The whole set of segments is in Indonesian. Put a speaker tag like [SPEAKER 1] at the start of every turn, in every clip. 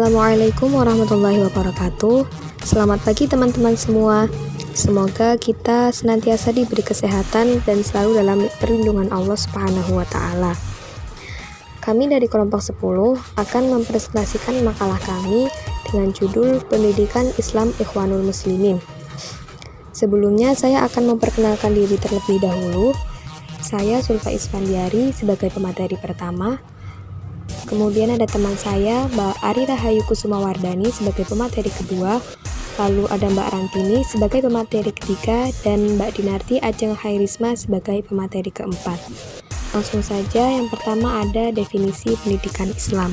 [SPEAKER 1] Assalamualaikum warahmatullahi wabarakatuh. Selamat pagi teman-teman semua. Semoga kita senantiasa diberi kesehatan dan selalu dalam perlindungan Allah Subhanahu wa taala. Kami dari kelompok 10 akan mempresentasikan makalah kami dengan judul Pendidikan Islam Ikhwanul Muslimin. Sebelumnya saya akan memperkenalkan diri terlebih dahulu. Saya Sulfa Isfandiari sebagai pemateri pertama. Kemudian ada teman saya, Mbak Ari Rahayu Kusumawardani sebagai pemateri kedua, lalu ada Mbak Rantini sebagai pemateri ketiga, dan Mbak Dinarti Ajeng Khairisma sebagai pemateri keempat. Langsung saja, yang pertama ada definisi pendidikan Islam.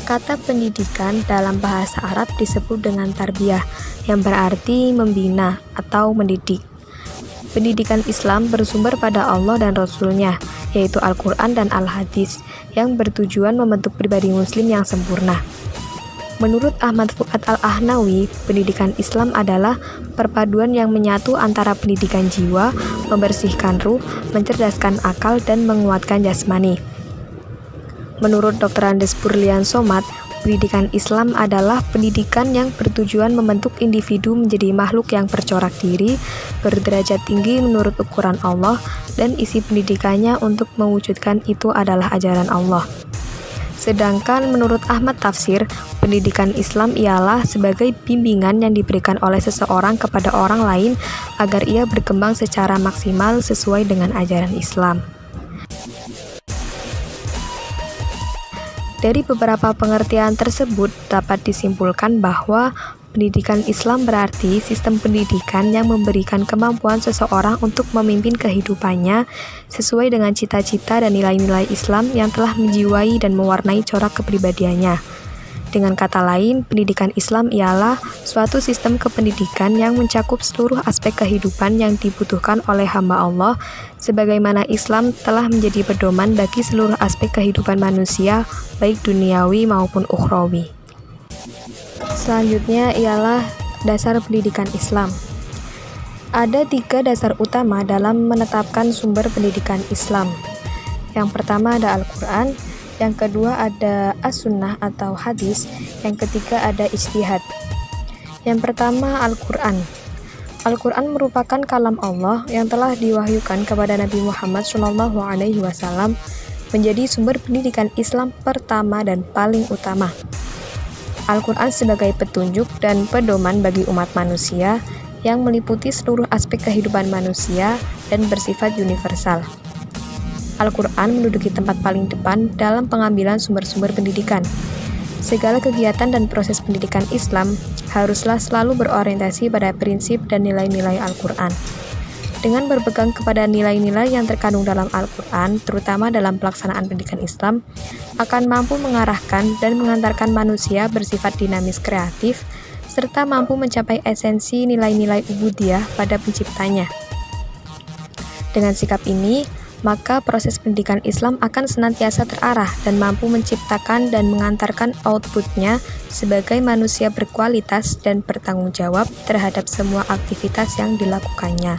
[SPEAKER 1] Kata pendidikan dalam bahasa Arab disebut dengan tarbiyah, yang berarti membina atau mendidik. Pendidikan Islam bersumber pada Allah dan Rasul-Nya, yaitu Al-Quran dan Al-Hadis, yang bertujuan membentuk pribadi muslim yang sempurna. Menurut Ahmad Fuad Al-Ahnawi, pendidikan Islam adalah perpaduan yang menyatu antara pendidikan jiwa, membersihkan ruh, mencerdaskan akal, dan menguatkan jasmani. Menurut Dr. Andes Burlian Somad, pendidikan Islam adalah pendidikan yang bertujuan membentuk individu menjadi makhluk yang bercorak diri, berderajat tinggi menurut ukuran Allah, dan isi pendidikannya untuk mewujudkan itu adalah ajaran Allah. Sedangkan menurut Ahmad Tafsir, pendidikan Islam ialah sebagai bimbingan yang diberikan oleh seseorang kepada orang lain agar ia berkembang secara maksimal sesuai dengan ajaran Islam. Dari beberapa pengertian tersebut dapat disimpulkan bahwa pendidikan Islam berarti sistem pendidikan yang memberikan kemampuan seseorang untuk memimpin kehidupannya sesuai dengan cita-cita dan nilai-nilai Islam yang telah menjiwai dan mewarnai corak kepribadiannya. Dengan kata lain, pendidikan Islam ialah suatu sistem kependidikan yang mencakup seluruh aspek kehidupan yang dibutuhkan oleh hamba Allah, sebagaimana Islam telah menjadi pedoman bagi seluruh aspek kehidupan manusia, baik duniawi maupun ukhrawi. Selanjutnya ialah dasar pendidikan Islam. Ada 3 dasar utama dalam menetapkan sumber pendidikan Islam. Yang pertama ada Al-Quran, yang kedua ada As-Sunnah atau hadis, yang ketiga ada ijtihad. Yang pertama Al-Quran. Al-Quran merupakan kalam Allah yang telah diwahyukan kepada Nabi Muhammad SAW, menjadi sumber pendidikan Islam pertama dan paling utama. Al-Quran sebagai petunjuk dan pedoman bagi umat manusia yang meliputi seluruh aspek kehidupan manusia dan bersifat universal. Al-Quran menduduki tempat paling depan dalam pengambilan sumber-sumber pendidikan. Segala kegiatan dan proses pendidikan Islam haruslah selalu berorientasi pada prinsip dan nilai-nilai Al-Quran. Dengan berpegang kepada nilai-nilai yang terkandung dalam Al-Quran, terutama dalam pelaksanaan pendidikan Islam, akan mampu mengarahkan dan mengantarkan manusia bersifat dinamis kreatif, serta mampu mencapai esensi nilai-nilai ubudiyah pada penciptanya. Dengan sikap ini, maka proses pendidikan Islam akan senantiasa terarah dan mampu menciptakan dan mengantarkan outputnya sebagai manusia berkualitas dan bertanggung jawab terhadap semua aktivitas yang dilakukannya.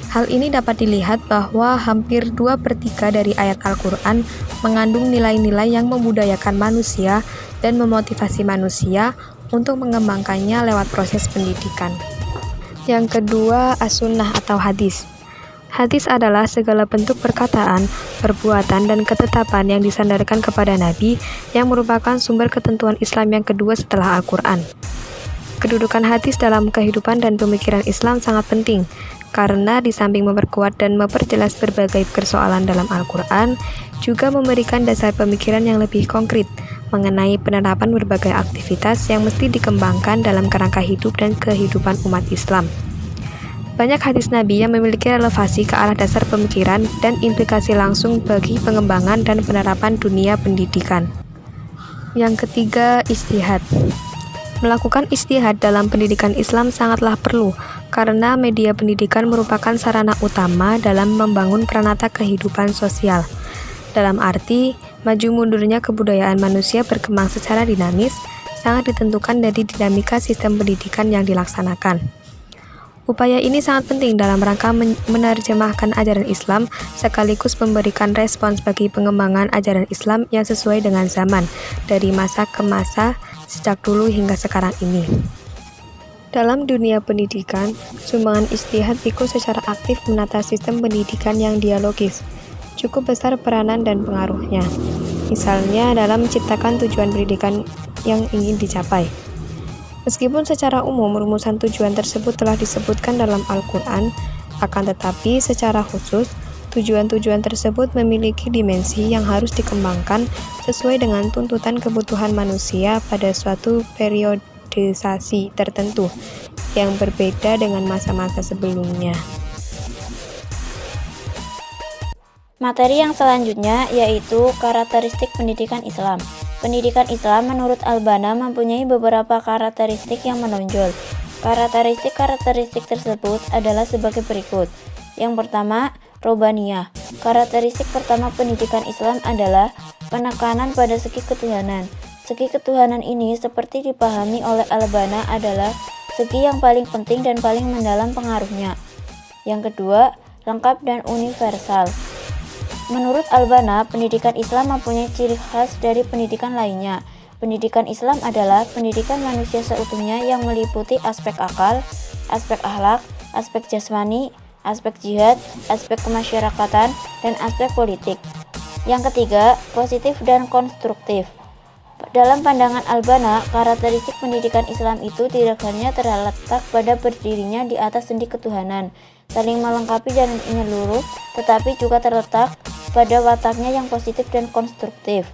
[SPEAKER 1] Hal ini dapat dilihat bahwa hampir 2/3 dari ayat Al-Quran mengandung nilai-nilai yang membudayakan manusia dan memotivasi manusia untuk mengembangkannya lewat proses pendidikan. Yang kedua, As-Sunnah atau hadis. Hadis adalah segala bentuk perkataan, perbuatan, dan ketetapan yang disandarkan kepada Nabi yang merupakan sumber ketentuan Islam yang kedua setelah Al-Quran. Kedudukan hadis dalam kehidupan dan pemikiran Islam sangat penting, karena di samping memperkuat dan memperjelas berbagai persoalan dalam Al-Quran, juga memberikan dasar pemikiran yang lebih konkret mengenai penerapan berbagai aktivitas yang mesti dikembangkan dalam kerangka hidup dan kehidupan umat Islam. Banyak hadis Nabi yang memiliki relevansi ke arah dasar pemikiran dan implikasi langsung bagi pengembangan dan penerapan dunia pendidikan. Yang ketiga, ijtihad. Melakukan ijtihad dalam pendidikan Islam sangatlah perlu, karena media pendidikan merupakan sarana utama dalam membangun pranata kehidupan sosial. Dalam arti, maju mundurnya kebudayaan manusia berkembang secara dinamis, sangat ditentukan dari dinamika sistem pendidikan yang dilaksanakan. Upaya ini sangat penting dalam rangka menerjemahkan ajaran Islam sekaligus memberikan respons bagi pengembangan ajaran Islam yang sesuai dengan zaman, dari masa ke masa, sejak dulu hingga sekarang ini. Dalam dunia pendidikan, sumbangan Ijtihad ikut secara aktif menata sistem pendidikan yang dialogis. Cukup besar peranan dan pengaruhnya, misalnya dalam menciptakan tujuan pendidikan yang ingin dicapai. Meskipun secara umum rumusan tujuan tersebut telah disebutkan dalam Al-Quran, akan tetapi secara khusus, tujuan-tujuan tersebut memiliki dimensi yang harus dikembangkan sesuai dengan tuntutan kebutuhan manusia pada suatu periodisasi tertentu yang berbeda dengan masa-masa sebelumnya.
[SPEAKER 2] Materi yang selanjutnya yaitu karakteristik pendidikan Islam. Pendidikan Islam menurut Al-Banna mempunyai beberapa karakteristik yang menonjol. Karakteristik tersebut adalah sebagai berikut. Yang pertama, Robaniyah. Karakteristik pertama pendidikan Islam adalah penekanan pada segi ketuhanan. Segi ketuhanan ini seperti dipahami oleh Al-Banna adalah segi yang paling penting dan paling mendalam pengaruhnya. Yang kedua, lengkap dan universal. Menurut Al-Banna, pendidikan Islam mempunyai ciri khas dari pendidikan lainnya. Pendidikan Islam adalah pendidikan manusia seutuhnya yang meliputi aspek akal, aspek akhlak, aspek jasmani, aspek jihad, aspek kemasyarakatan, dan aspek politik. Yang ketiga, positif dan konstruktif. Dalam pandangan Al-Banna, karakteristik pendidikan Islam itu tidak hanya terletak pada berdirinya di atas sendi ketuhanan, saling melengkapi dan menyeluruh, tetapi juga terletak pada wataknya yang positif dan konstruktif.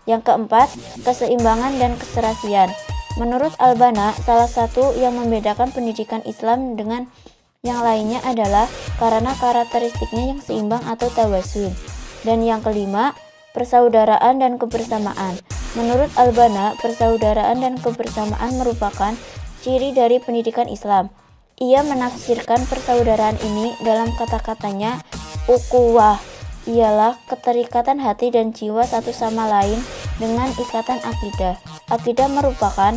[SPEAKER 2] Yang keempat, keseimbangan dan keserasian. Menurut Al-Banna, salah satu yang membedakan pendidikan Islam dengan yang lainnya adalah karena karakteristiknya yang seimbang atau tawazun. Dan yang kelima, persaudaraan dan kebersamaan. Menurut Al-Banna, persaudaraan dan kebersamaan merupakan ciri dari pendidikan Islam. Ia menafsirkan persaudaraan ini dalam kata-katanya ukhuwah, ialah keterikatan hati dan jiwa satu sama lain dengan ikatan akidah. Akidah merupakan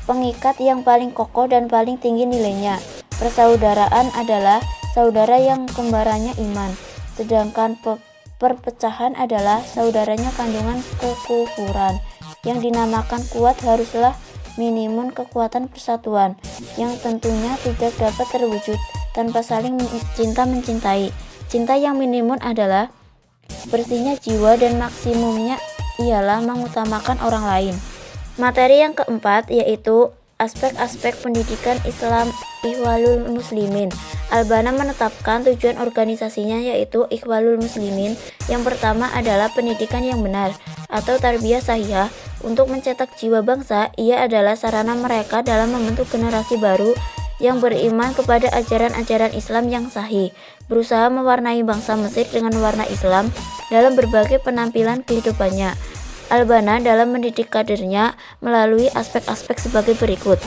[SPEAKER 2] pengikat yang paling kokoh dan paling tinggi nilainya. Persaudaraan adalah saudara yang kembarannya iman, sedangkan perpecahan adalah saudaranya kandungan kekufuran. Yang dinamakan kuat haruslah minimum kekuatan persatuan, yang tentunya tidak dapat terwujud tanpa saling cinta mencintai. Cinta yang minimum adalah bersihnya jiwa dan maksimumnya ialah mengutamakan orang lain. Materi yang keempat yaitu aspek-aspek pendidikan Islam Ikhwanul Muslimin. Al-Banna menetapkan tujuan organisasinya yaitu Ikhwanul Muslimin. Yang pertama adalah pendidikan yang benar atau tarbiyah sahihah. Untuk mencetak jiwa bangsa, ia adalah sarana mereka dalam membentuk generasi baru yang beriman kepada ajaran-ajaran Islam yang sahih, berusaha mewarnai bangsa Mesir dengan warna Islam dalam berbagai penampilan kehidupannya. Al-Banna dalam mendidik kadernya melalui aspek-aspek sebagai berikut.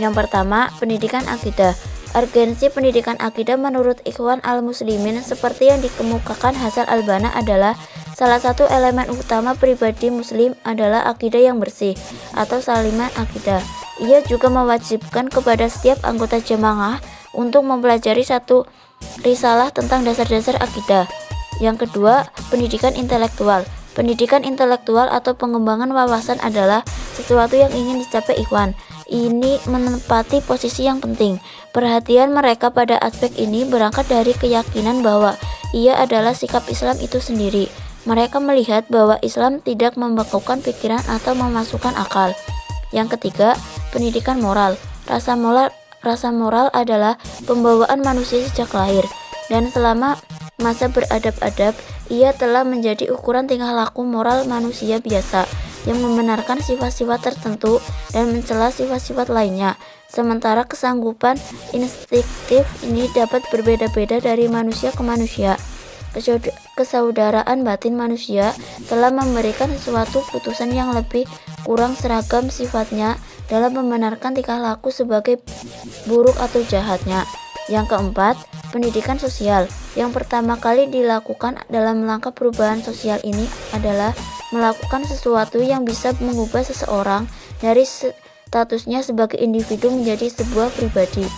[SPEAKER 2] Yang pertama, pendidikan akidah. Urgensi pendidikan akidah menurut Ikhwan al-Muslimin seperti yang dikemukakan Hasan Al-Banna adalah salah satu elemen utama pribadi muslim adalah akidah yang bersih atau saliman akidah. Ia juga mewajibkan kepada setiap anggota jemaah untuk mempelajari satu risalah tentang dasar-dasar akidah. Yang kedua, pendidikan intelektual. Pendidikan intelektual atau pengembangan wawasan adalah sesuatu yang ingin dicapai Ikhwan. Ini menempati posisi yang penting. Perhatian mereka pada aspek ini berangkat dari keyakinan bahwa ia adalah sikap Islam itu sendiri. Mereka melihat bahwa Islam tidak membekukan pikiran atau memasukkan akal. Yang ketiga, pendidikan moral. Rasa moral adalah pembawaan manusia sejak lahir, dan selama masa beradab-adab, ia telah menjadi ukuran tingkah laku moral manusia biasa yang membenarkan sifat-sifat tertentu dan mencela sifat-sifat lainnya. Sementara kesanggupan instiktif ini dapat berbeda-beda dari manusia ke manusia. Kesaudaraan batin manusia telah memberikan sesuatu putusan yang lebih kurang seragam sifatnya dalam membenarkan tingkah laku sebagai buruk atau jahatnya. Yang keempat, pendidikan sosial. Yang pertama kali dilakukan dalam langkah perubahan sosial ini adalah melakukan sesuatu yang bisa mengubah seseorang dari statusnya sebagai individu menjadi sebuah pribadi.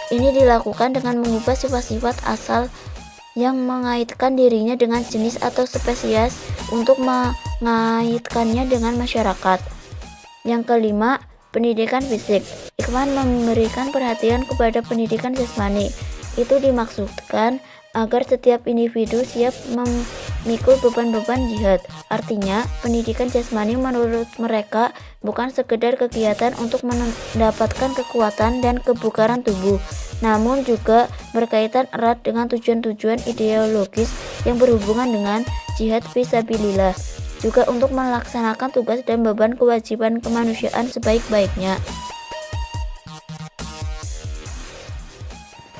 [SPEAKER 2] Ini dilakukan dengan mengubah sifat-sifat asal yang mengaitkan dirinya dengan jenis atau spesies untuk mengaitkannya dengan masyarakat. Yang kelima, pendidikan fisik. Ikhwan memberikan perhatian kepada pendidikan jasmani. Itu dimaksudkan agar setiap individu siap memikul beban-beban jihad. Artinya, pendidikan jasmani menurut mereka bukan sekedar kegiatan untuk mendapatkan kekuatan dan kebugaran tubuh, namun juga berkaitan erat dengan tujuan-tujuan ideologis yang berhubungan dengan jihad fisabilillah, juga untuk melaksanakan tugas dan beban kewajiban kemanusiaan sebaik-baiknya.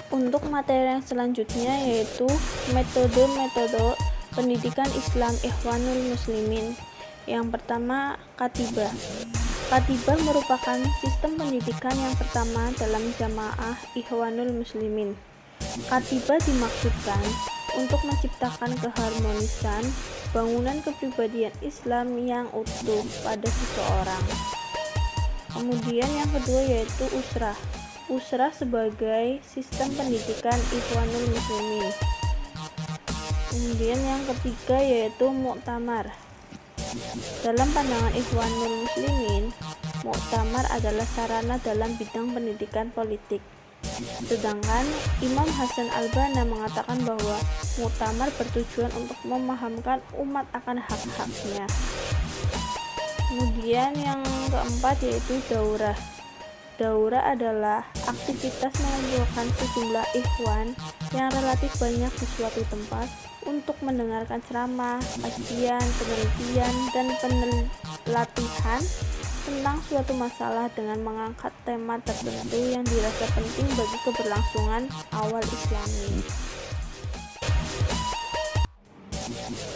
[SPEAKER 3] Untuk materi yang selanjutnya yaitu metode-metode pendidikan Islam Ikhwanul Muslimin. Yang pertama, Katibah. Katibah merupakan sistem pendidikan yang pertama dalam jamaah Ikhwanul Muslimin. Katibah dimaksudkan untuk menciptakan keharmonisan bangunan kepribadian Islam yang utuh pada seseorang. Kemudian yang kedua yaitu Usrah. Usrah sebagai sistem pendidikan Ikhwanul Muslimin. Kemudian yang ketiga yaitu Muktamar. Dalam pandangan Ikhwanul Muslimin, Muktamar adalah sarana dalam bidang pendidikan politik. Sedangkan Imam Hasan al-Banna mengatakan bahwa Muktamar bertujuan untuk memahamkan umat akan hak-haknya. Kemudian yang keempat yaitu Daurah. Daurah adalah aktivitas mengumpulkan sejumlah ikhwan yang relatif banyak di suatu tempat untuk mendengarkan ceramah, kajian, penelitian, dan pelatihan tentang suatu masalah dengan mengangkat tema tertentu yang dirasa penting bagi keberlangsungan awal Islami.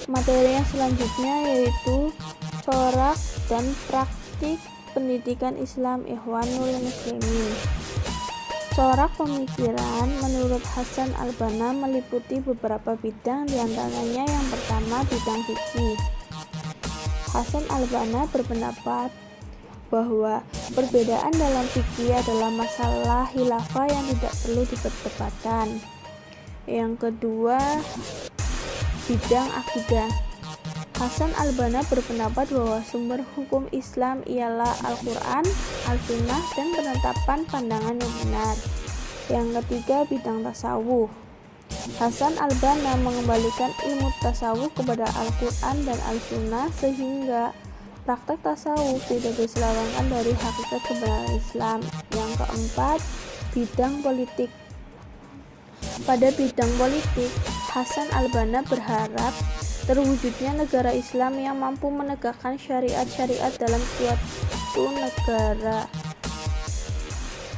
[SPEAKER 3] Materi yang selanjutnya yaitu corak dan praktik pendidikan Islam Ikhwanul Muslimin. Corak pemikiran menurut Hasan al-Banna meliputi beberapa bidang, diantaranya yang pertama bidang fikih. Hasan al-Banna berpendapat bahwa perbedaan dalam fikih adalah masalah khilafah yang tidak perlu diperdebatkan. Yang kedua, bidang akidah. Hasan al-Banna berpendapat bahwa sumber hukum Islam ialah Al-Quran, Al-Sunnah, dan penetapan pandangan yang benar. Yang ketiga, bidang tasawuf. Hasan al-Banna mengembalikan ilmu tasawuf kepada Al-Quran dan Al-Sunnah sehingga praktek tasawuf tidak diselewengkan dari hakikat kebenaran Islam. Yang keempat, bidang politik. Pada bidang politik, Hasan al-Banna berharap terwujudnya negara Islam yang mampu menegakkan syariat-syariat dalam suatu negara.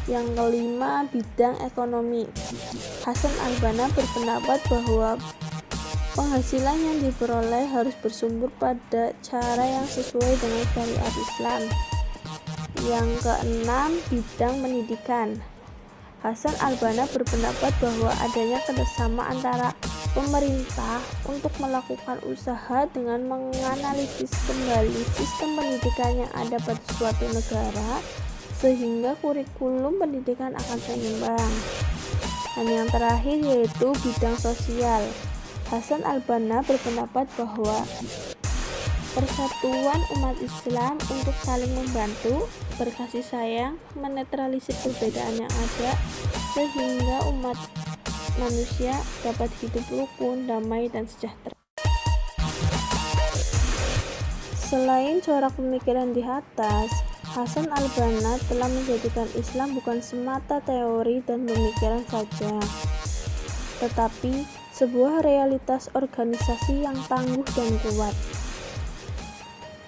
[SPEAKER 3] Yang kelima, bidang ekonomi. Hasan al-Banna berpendapat bahwa penghasilan yang diperoleh harus bersumber pada cara yang sesuai dengan syariat Islam. Yang keenam, bidang pendidikan. Hasan al-Banna berpendapat bahwa adanya kerjasama antara pemerintah untuk melakukan usaha dengan menganalisis kembali sistem pendidikan yang ada pada suatu negara sehingga kurikulum pendidikan akan seimbang. Dan yang terakhir yaitu bidang sosial. Hasan al-Banna berpendapat bahwa persatuan umat Islam untuk saling membantu, berkasih sayang, menetralisir perbedaan yang ada sehingga umat manusia dapat hidup rukun, damai, dan sejahtera. Selain corak pemikiran di atas, Hasan al-Banna telah menjadikan Islam bukan semata teori dan pemikiran saja, tetapi sebuah realitas organisasi yang tangguh dan kuat.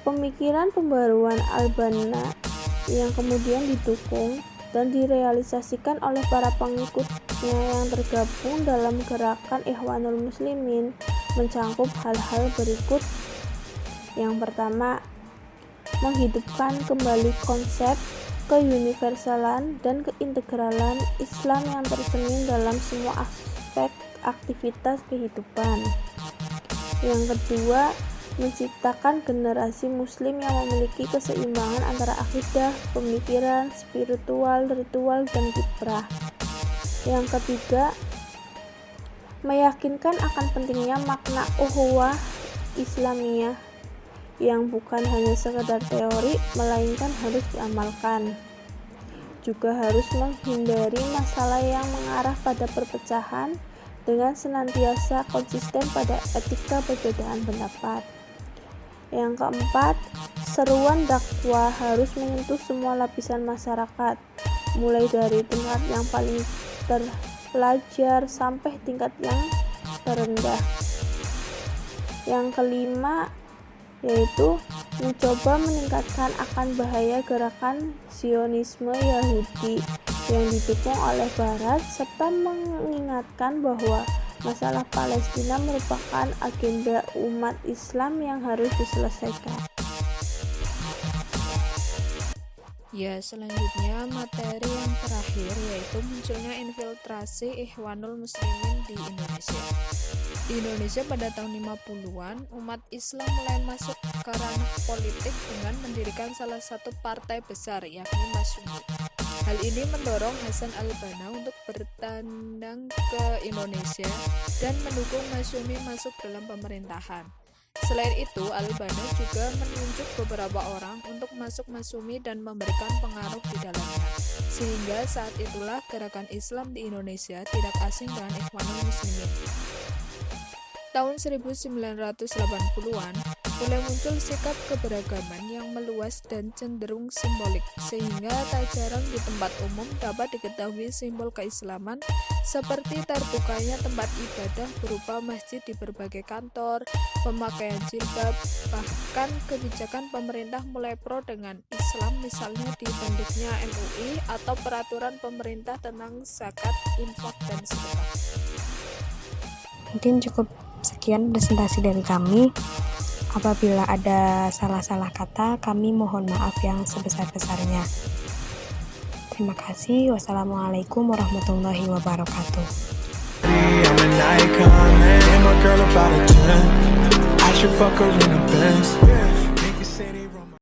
[SPEAKER 3] Pemikiran pembaruan al-Banna yang kemudian didukung dan direalisasikan oleh para pengikutnya yang tergabung dalam gerakan Ikhwanul Muslimin mencangkup hal-hal berikut. Yang pertama, menghidupkan kembali konsep keuniversalan dan keintegralan Islam yang tercermin dalam semua aspek aktivitas kehidupan. Yang kedua, menciptakan generasi muslim yang memiliki keseimbangan antara akidah, pemikiran, spiritual, ritual, dan kiprah. Yang ketiga, meyakinkan akan pentingnya makna ukhuwah Islamiyah yang bukan hanya sekedar teori, melainkan harus diamalkan. Juga harus menghindari masalah yang mengarah pada perpecahan dengan senantiasa konsisten pada etika perbedaan pendapat. Yang keempat, seruan dakwah harus menyentuh semua lapisan masyarakat, mulai dari tingkat yang paling terpelajar sampai tingkat yang terendah. Yang kelima, yaitu mencoba meningkatkan akan bahaya gerakan Zionisme Yahudi yang didukung oleh Barat, serta mengingatkan bahwa masalah Palestina merupakan agenda umat Islam yang harus diselesaikan.
[SPEAKER 4] Ya, selanjutnya materi yang terakhir yaitu munculnya infiltrasi Ikhwanul Muslimin di Indonesia. Di Indonesia pada tahun 50-an, umat Islam mulai masuk ke ranah politik dengan mendirikan salah satu partai besar, yakni Masyumi. Hal ini mendorong Hasan al-Banna untuk bertandang ke Indonesia dan mendukung Masyumi masuk dalam pemerintahan. Selain itu, al-Banna juga menunjuk beberapa orang untuk masuk Masyumi dan memberikan pengaruh di dalamnya. Sehingga saat itulah gerakan Islam di Indonesia tidak asing dengan Ikhwanul Muslimin. Tahun 1980-an, mulai muncul sikap keberagaman yang meluas dan cenderung simbolik, sehingga tak jarang di tempat umum dapat diketahui simbol keislaman seperti terbukanya tempat ibadah berupa masjid di berbagai kantor, pemakaian jilbab, bahkan kebijakan pemerintah mulai pro dengan Islam, misalnya dibentuknya MUI atau peraturan pemerintah tentang zakat, infak, dan sedekah.
[SPEAKER 1] Mungkin cukup sekian presentasi dari kami. Apabila ada salah-salah kata, kami mohon maaf yang sebesar-besarnya. Terima kasih. Wassalamualaikum warahmatullahi wabarakatuh.
[SPEAKER 5] I'm an icon, man. I'm a girl about a 10. I should fuck her in the Benz.